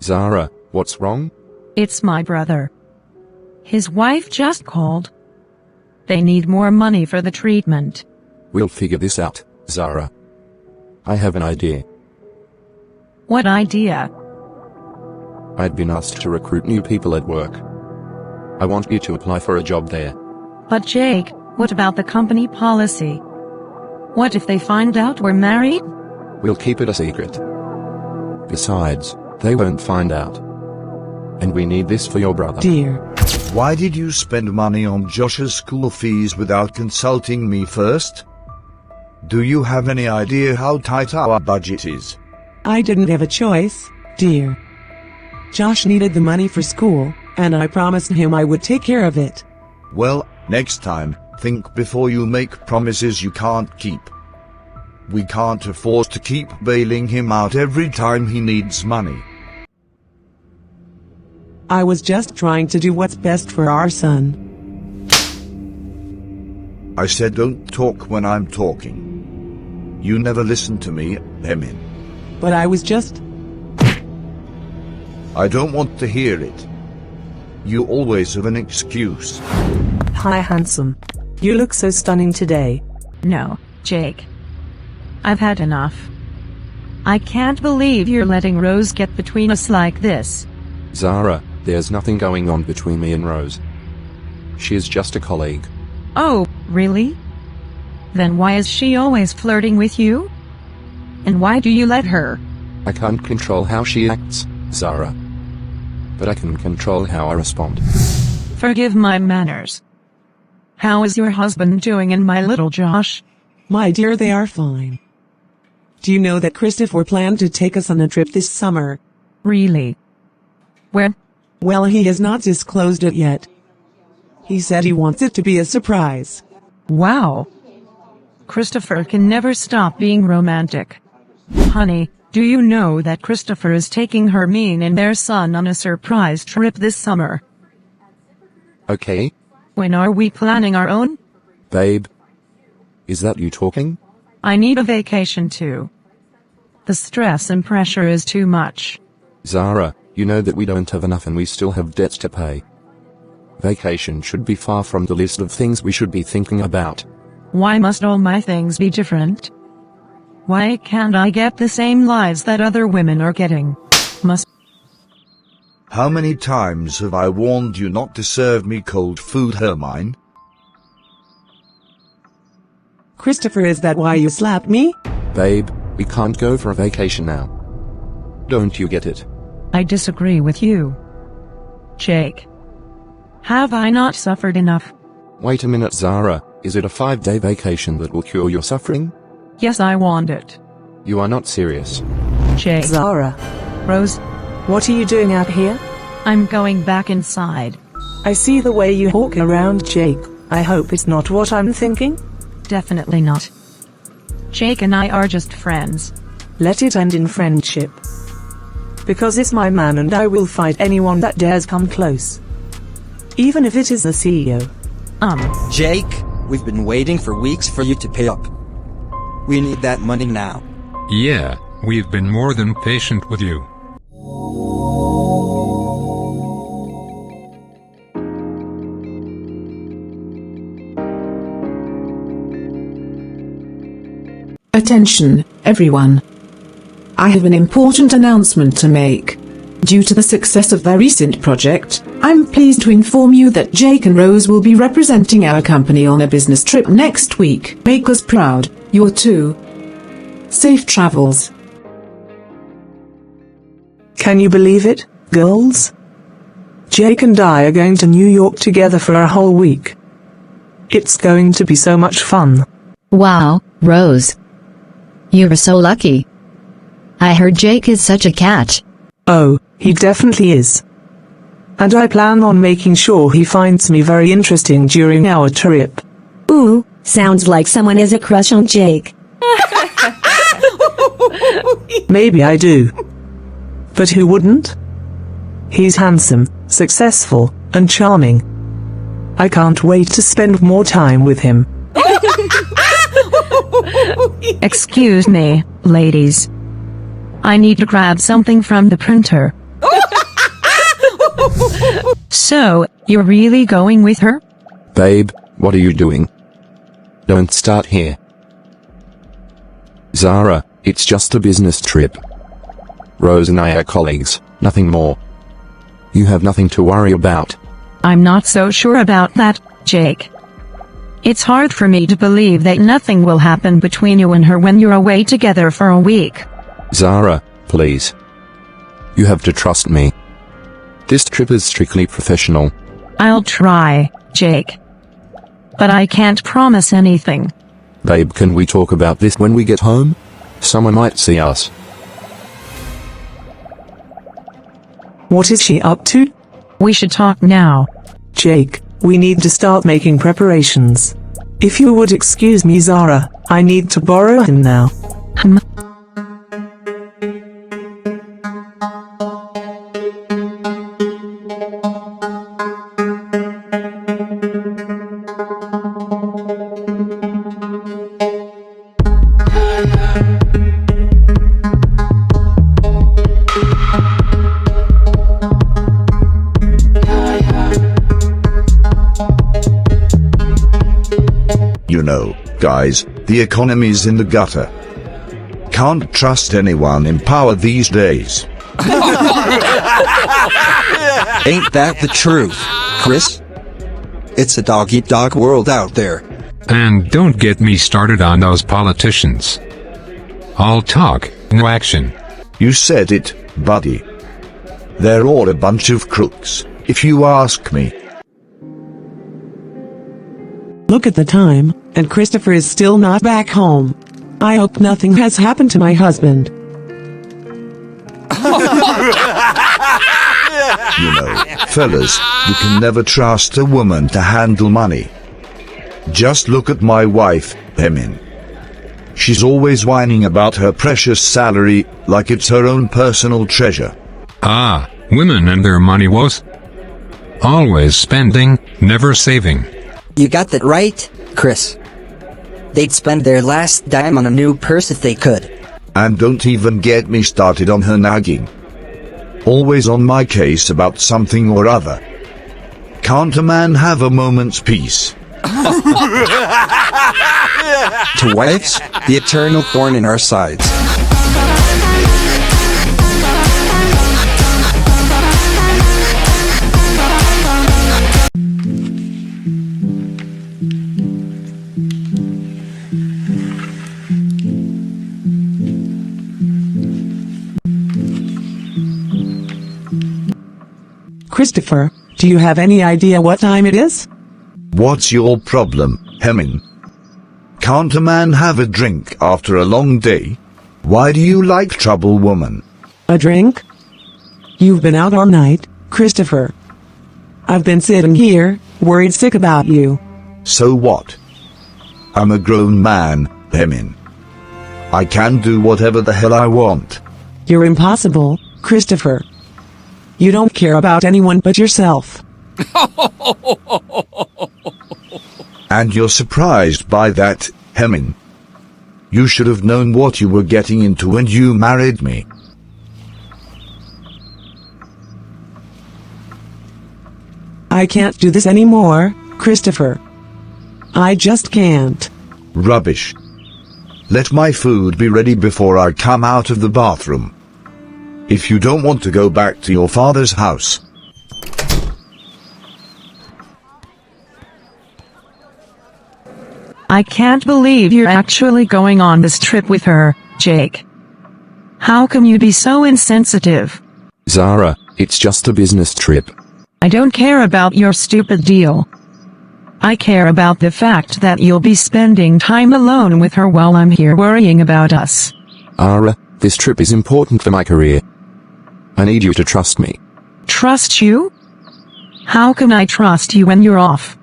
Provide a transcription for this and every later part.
Zara, what's wrong? It's my brother. His wife just called. They need more money for the treatment. We'll figure this out, Zara. I have an idea. What idea? I'd been asked to recruit new people at work. I want you to apply for a job there. But Jake, what about the company policy? What if they find out we're married? We'll keep it a secret. Besides, they won't find out. And we need this for your brother. Dear. Why did you spend money on Josh's school fees without consulting me first? Do you have any idea how tight our budget is? I didn't have a choice, dear. Josh needed the money for school, and I promised him I would take care of it. Well, next time, think before you make promises you can't keep. We can't afford to keep bailing him out every time he needs money. I was just trying to do what's best for our son. I said don't talk when I'm talking. You never listen to me, Hermine. But I was just... I don't want to hear it. You always have an excuse. Hi, handsome. You look so stunning today. No, Jake. I've had enough. I can't believe you're letting Rose get between us like this. Zara, there's nothing going on between me and Rose. She's just a colleague. Oh, really? Then why is she always flirting with you? And why do you let her? I can't control how she acts, Zara. But I can control how I respond. Forgive my manners. How is your husband doing and my little Josh? My dear, they are fine. Do you know that Christopher planned to take us on a trip this summer? Really? Where? Well, he has not disclosed it yet. He said he wants it to be a surprise. Wow. Christopher can never stop being romantic. Honey, do you know that Christopher is taking Hermine and their son on a surprise trip this summer? Okay. When are we planning our own? Babe. Is that you talking? I need a vacation too. The stress and pressure is too much. Zara, you know that we don't have enough and we still have debts to pay. Vacation should be far from the list of things we should be thinking about. Why must all my things be different? Why can't I get the same lives that other women are getting? How many times have I warned you not to serve me cold food, Hermine? Christopher, is that why you slapped me? Babe, we can't go for a vacation now. Don't you get it? I disagree with you. Jake. Have I not suffered enough? Wait a minute, Zara. Is it a 5-day vacation that will cure your suffering? Yes, I want it. You are not serious. Jake. Zara. Rose. What are you doing out here? I'm going back inside. I see the way you hawk around, Jake. I hope it's not what I'm thinking. Definitely not. Jake and I are just friends. Let it end in friendship. Because it's my man and I will fight anyone that dares come close. Even if it is the CEO. Jake, we've been waiting for weeks for you to pay up. We need that money now. Yeah, we've been more than patient with you. Attention, everyone. I have an important announcement to make. Due to the success of their recent project, I'm pleased to inform you that Jake and Rose will be representing our company on a business trip next week. Make us proud, you're two. Safe travels. Can you believe it, girls? Jake and I are going to New York together for a whole week. It's going to be so much fun. Wow, Rose. You're so lucky. I heard Jake is such a catch. Oh, he definitely is. And I plan on making sure he finds me very interesting during our trip. Ooh, sounds like someone has a crush on Jake. Maybe I do. But who wouldn't? He's handsome, successful, and charming. I can't wait to spend more time with him. Excuse me, ladies. I need to grab something from the printer. So, you're really going with her? Babe, what are you doing? Don't start here. Zara, it's just a business trip. Rose and I are colleagues, nothing more. You have nothing to worry about. I'm not so sure about that, Jake. It's hard for me to believe that nothing will happen between you and her when you're away together for a week. Zara, please. You have to trust me. This trip is strictly professional. I'll try, Jake. But I can't promise anything. Babe, can we talk about this when we get home? Someone might see us. What is she up to? We should talk now. Jake, we need to start making preparations. If you would excuse me, Zara, I need to borrow him now. You know, guys, the economy's in the gutter. Can't trust anyone in power these days. Ain't that the truth, Chris? It's a dog-eat-dog world out there. And don't get me started on those politicians. All talk, no action. You said it, buddy. They're all a bunch of crooks, if you ask me. Look at the time, and Christopher is still not back home. I hope nothing has happened to my husband. You know, fellas, you can never trust a woman to handle money. Just look at my wife, Hermine. She's always whining about her precious salary, like it's her own personal treasure. Ah, women and their money woes. Always spending, never saving. You got that right, Chris. They'd spend their last dime on a new purse if they could. And don't even get me started on her nagging. Always on my case about something or other. Can't a man have a moment's peace? To wives, the eternal thorn in our sides. Christopher, do you have any idea what time it is? What's your problem, Hermine? Can't a man have a drink after a long day? Why do you like trouble, woman? A drink? You've been out all night, Christopher. I've been sitting here, worried sick about you. So what? I'm a grown man, Hermine. I can do whatever the hell I want. You're impossible, Christopher. You don't care about anyone but yourself. And you're surprised by that, Hermine. You should have known what you were getting into when you married me. I can't do this anymore, Christopher. I just can't. Rubbish. Let my food be ready before I come out of the bathroom. If you don't want to go back to your father's house. I can't believe you're actually going on this trip with her, Jake. How can you be so insensitive? Zara, it's just a business trip. I don't care about your stupid deal. I care about the fact that you'll be spending time alone with her while I'm here worrying about us. Zara, this trip is important for my career. I need you to trust me. Trust you? How can I trust you when you're off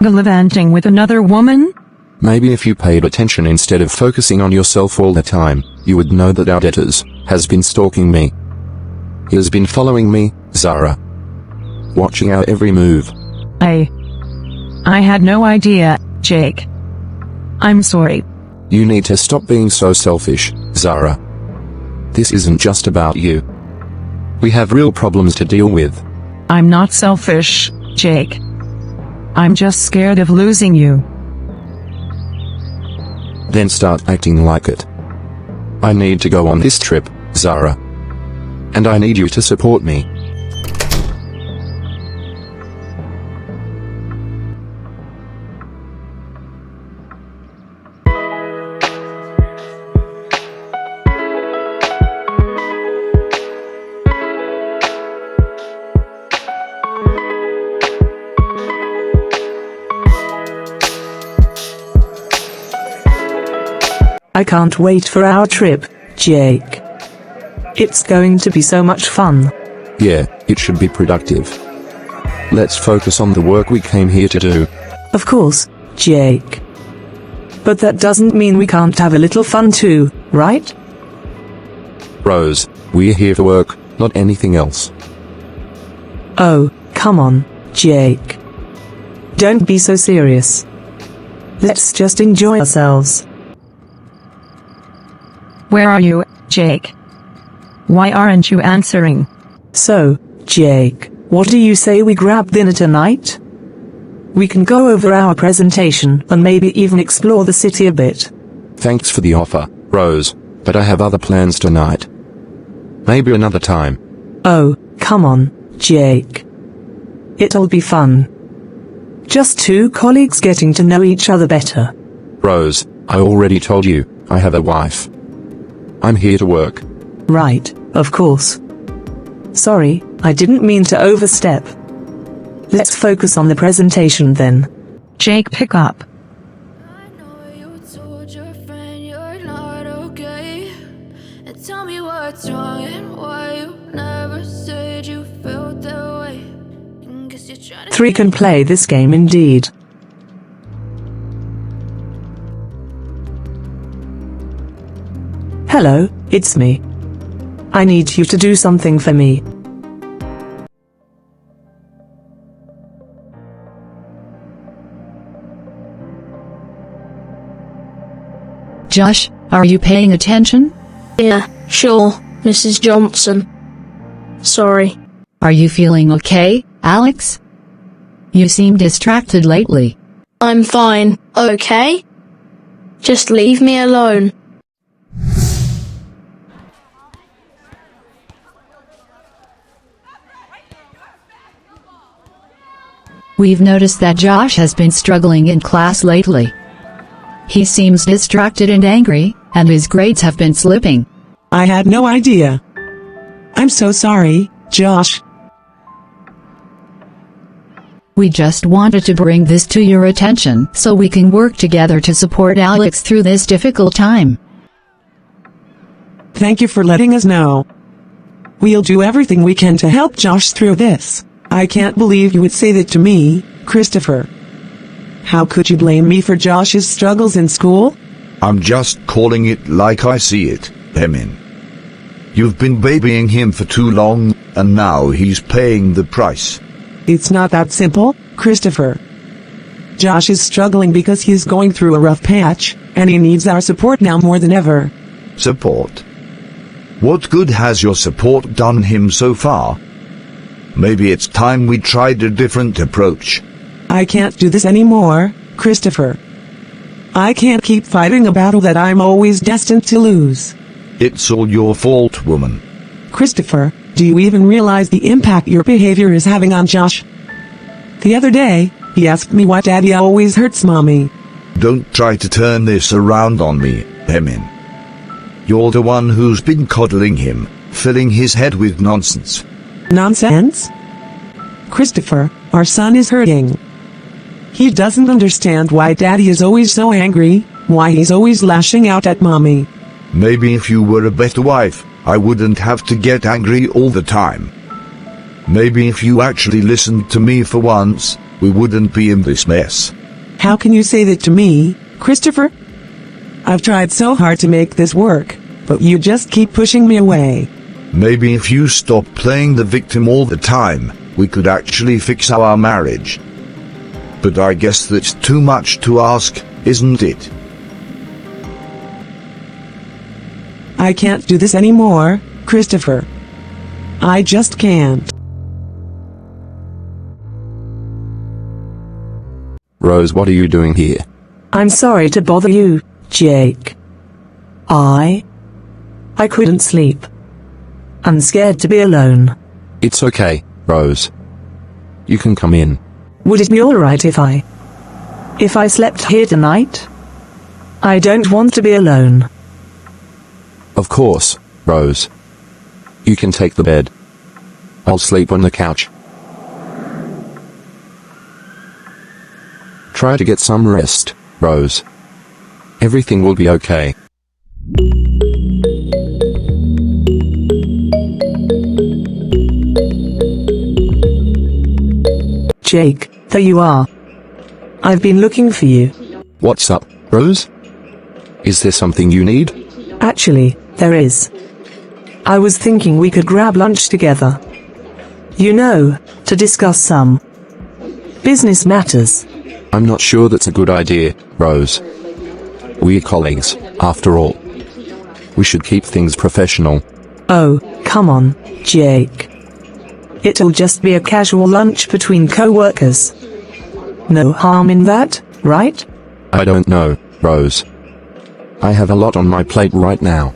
gallivanting with another woman? Maybe if you paid attention instead of focusing on yourself all the time, you would know that our debtors has been stalking me. He has been following me, Zara. Watching our every move. I had no idea, Jake. I'm sorry. You need to stop being so selfish, Zara. This isn't just about you. We have real problems to deal with. I'm not selfish, Jake. I'm just scared of losing you. Then start acting like it. I need to go on this trip, Zara. And I need you to support me. I can't wait for our trip, Jake. It's going to be so much fun. Yeah, it should be productive. Let's focus on the work we came here to do. Of course, Jake. But that doesn't mean we can't have a little fun too, right? Rose, we're here for work, not anything else. Oh, come on, Jake. Don't be so serious. Let's just enjoy ourselves. Where are you, Jake? Why aren't you answering? So, Jake, what do you say we grab dinner tonight? We can go over our presentation and maybe even explore the city a bit. Thanks for the offer, Rose, but I have other plans tonight. Maybe another time. Oh, come on, Jake. It'll be fun. Just two colleagues getting to know each other better. Rose, I already told you, I have a wife. I'm here to work. Right, of course. Sorry, I didn't mean to overstep. Let's focus on the presentation then. Jake, pick up. I know you told your friend you're not okay. And tell me what's wrong and why you never said you felt that way. And guess you're trying to 3 can play this game indeed. Hello, it's me. I need you to do something for me. Josh, are you paying attention? Yeah, sure, Mrs. Johnson. Sorry. Are you feeling okay, Alex? You seem distracted lately. I'm fine, okay? Just leave me alone. We've noticed that Josh has been struggling in class lately. He seems distracted and angry, and his grades have been slipping. I had no idea. I'm so sorry, Josh. We just wanted to bring this to your attention so we can work together to support Alex through this difficult time. Thank you for letting us know. We'll do everything we can to help Josh through this. I can't believe you would say that to me, Christopher. How could you blame me for Josh's struggles in school? I'm just calling it like I see it, Hermine. You've been babying him for too long, and now he's paying the price. It's not that simple, Christopher. Josh is struggling because he's going through a rough patch, and he needs our support now more than ever. Support? What good has your support done him so far? Maybe it's time we tried a different approach. I can't do this anymore, Christopher. I can't keep fighting a battle that I'm always destined to lose. It's all your fault, woman. Christopher, do you even realize the impact your behavior is having on Josh? The other day, he asked me why Daddy always hurts Mommy. Don't try to turn this around on me, Hermine. You're the one who's been coddling him, filling his head with nonsense. Nonsense? Christopher, our son is hurting. He doesn't understand why Daddy is always so angry, why he's always lashing out at Mommy. Maybe if you were a better wife, I wouldn't have to get angry all the time. Maybe if you actually listened to me for once, we wouldn't be in this mess. How can you say that to me, Christopher? I've tried so hard to make this work, but you just keep pushing me away. Maybe if you stop playing the victim all the time, we could actually fix our marriage. But I guess that's too much to ask, isn't it? I can't do this anymore, Christopher. I just can't. Rose, what are you doing here? I'm sorry to bother you, Jake. I couldn't sleep. I'm scared to be alone. It's okay, Rose. You can come in. Would it be alright if I slept here tonight? I don't want to be alone. Of course, Rose. You can take the bed. I'll sleep on the couch. Try to get some rest, Rose. Everything will be okay. Jake, there you are. I've been looking for you. What's up, Rose? Is there something you need? Actually, there is. I was thinking we could grab lunch together. You know, to discuss some business matters. I'm not sure that's a good idea, Rose. We're colleagues, after all. We should keep things professional. Oh, come on, Jake. It'll just be a casual lunch between co-workers. No harm in that, right? I don't know, Rose. I have a lot on my plate right now.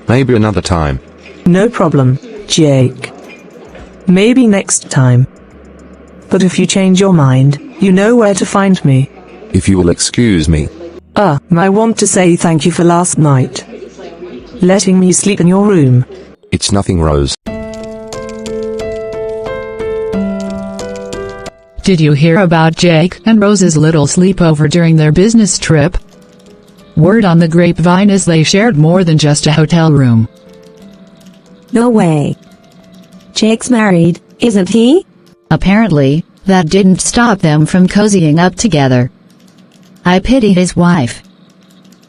Maybe another time. No problem, Jake. Maybe next time. But if you change your mind, you know where to find me. If you will excuse me. I want to say thank you for last night. Letting me sleep in your room. It's nothing, Rose. Did you hear about Jake and Rose's little sleepover during their business trip? Word on the grapevine is they shared more than just a hotel room. No way. Jake's married, isn't he? Apparently, that didn't stop them from cozying up together. I pity his wife.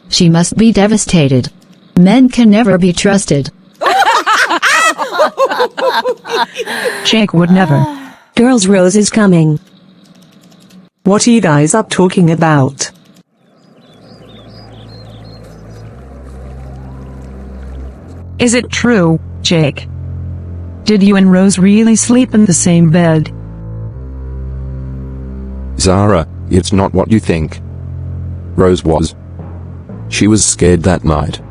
She must be devastated. Men can never be trusted. Jake would never. Girls, Rose is coming. What are you guys up talking about? Is it true, Jake? Did you and Rose really sleep in the same bed? Zara, it's not what you think. Rose was. She was scared that night.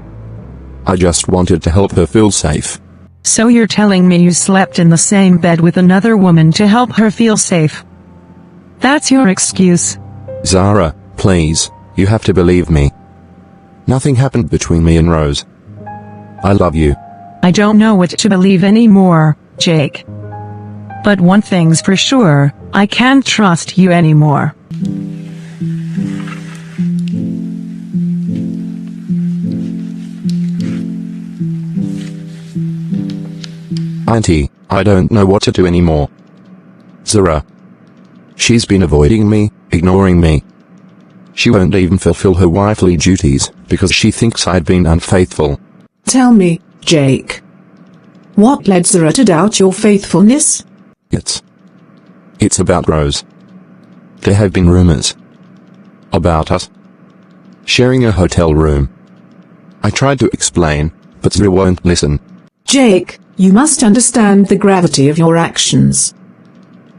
I just wanted to help her feel safe. So you're telling me you slept in the same bed with another woman to help her feel safe? That's your excuse? Zara, please, you have to believe me. Nothing happened between me and Rose. I love you. I don't know what to believe anymore, Jake. But one thing's for sure, I can't trust you anymore. Auntie, I don't know what to do anymore. Zara. She's been avoiding me, ignoring me. She won't even fulfill her wifely duties, because she thinks I'd been unfaithful. Tell me, Jake. What led Zara to doubt your faithfulness? It's about Rose. There have been rumors about us sharing a hotel room. I tried to explain, but Zara won't listen. Jake, you must understand the gravity of your actions.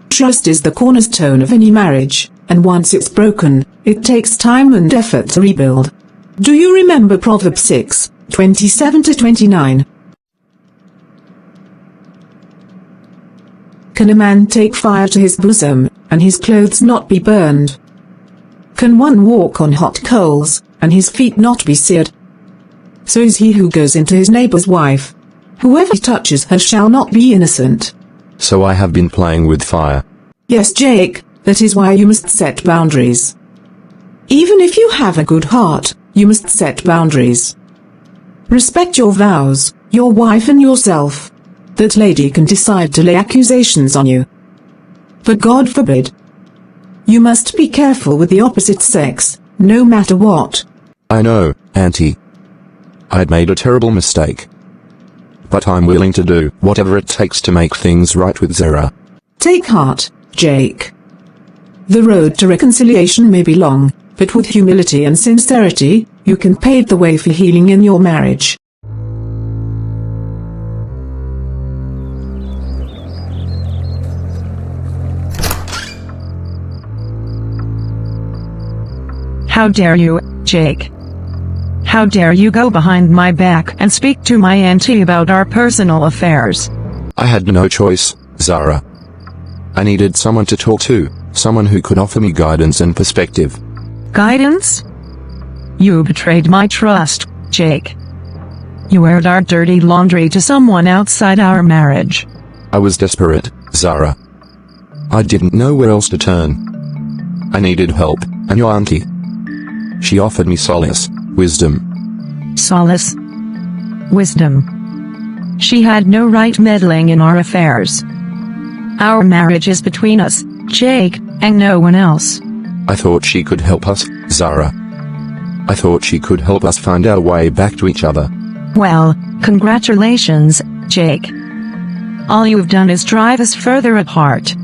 Trust is the cornerstone of any marriage, and once it's broken, it takes time and effort to rebuild. Do you remember Proverbs 6:27-29? Can a man take fire to his bosom, and his clothes not be burned? Can one walk on hot coals, and his feet not be seared? So is he who goes into his neighbor's wife. Whoever touches her shall not be innocent. So I have been playing with fire. Yes, Jake, that is why you must set boundaries. Even if you have a good heart, you must set boundaries. Respect your vows, your wife and yourself. That lady can decide to lay accusations on you. But God forbid. You must be careful with the opposite sex, no matter what. I know, Auntie. I'd made a terrible mistake. But I'm willing to do whatever it takes to make things right with Zara. Take heart, Jake. The road to reconciliation may be long, but with humility and sincerity, you can pave the way for healing in your marriage. How dare you, Jake? How dare you go behind my back and speak to my auntie about our personal affairs? I had no choice, Zara. I needed someone to talk to, someone who could offer me guidance and perspective. Guidance? You betrayed my trust, Jake. You aired our dirty laundry to someone outside our marriage. I was desperate, Zara. I didn't know where else to turn. I needed help, and your auntie. She offered me solace, wisdom. Solace? Wisdom? She had no right meddling in our affairs. Our marriage is between us, Jake, and no one else. I thought she could help us, Zara. I thought she could help us find our way back to each other. Well, congratulations, Jake. All you've done is drive us further apart.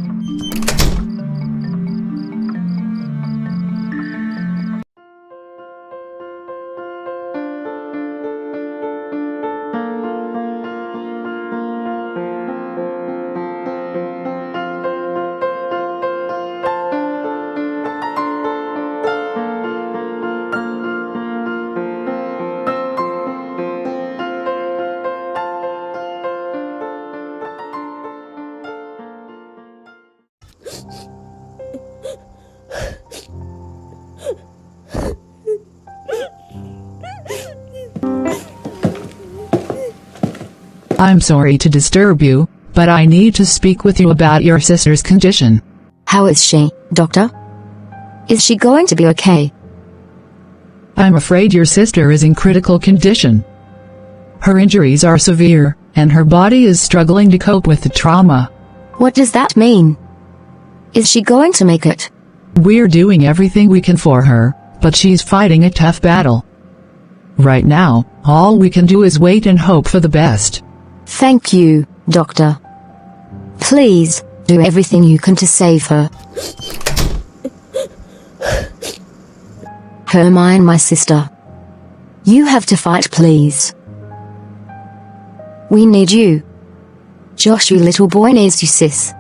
I'm sorry to disturb you, but I need to speak with you about your sister's condition. How is she, doctor? Is she going to be okay? I'm afraid your sister is in critical condition. Her injuries are severe, and her body is struggling to cope with the trauma. What does that mean? Is she going to make it? We're doing everything we can for her, but she's fighting a tough battle. Right now, all we can do is wait and hope for the best. Thank you, doctor. Please, do everything you can to save her. Hermine, my sister. You have to fight, please. We need you. Josh, your little boy needs you, sis.